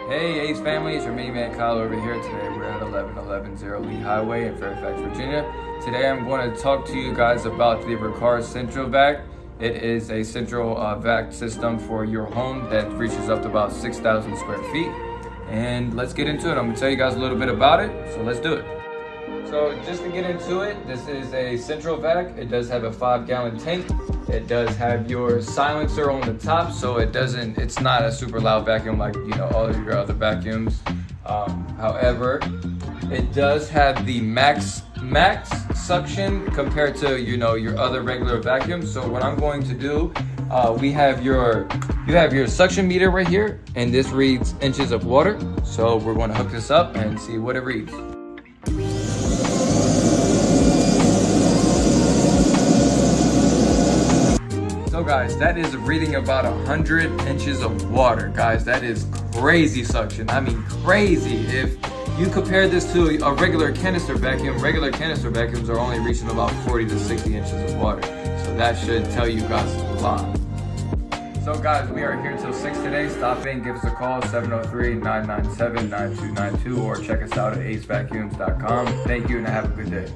Hey Ace family, it's your main man Kyle over here. Today we're at 11110 Lee Highway in Fairfax, Virginia. Today I'm going to talk to you guys about the Riccar Central Vac. It is a central vac system for your home that reaches up to about 6,000 square feet. And let's get into it. I'm going to tell you guys a little bit about it, so let's do it. So just to get into it, this is a central vac. It does have a 5-gallon tank. It does have your silencer on the top, so it's not a super loud vacuum like all of your other vacuums. However, it does have the max suction compared to your other regular vacuums. So what I'm going to do, you have your suction meter right here, and this reads inches of water. So we're going to hook this up and see what it reads. So guys, that is reading about 100 inches of water. Guys, that is crazy suction. I mean crazy. If you compare this to a regular canister vacuum, regular canister vacuums are only reaching about 40 to 60 inches of water. So that should tell you guys a lot. So guys, we are here till 6 today. Stop in, give us a call, 703-997-9292, or check us out at AceVacuums.com. Thank you and have a good day.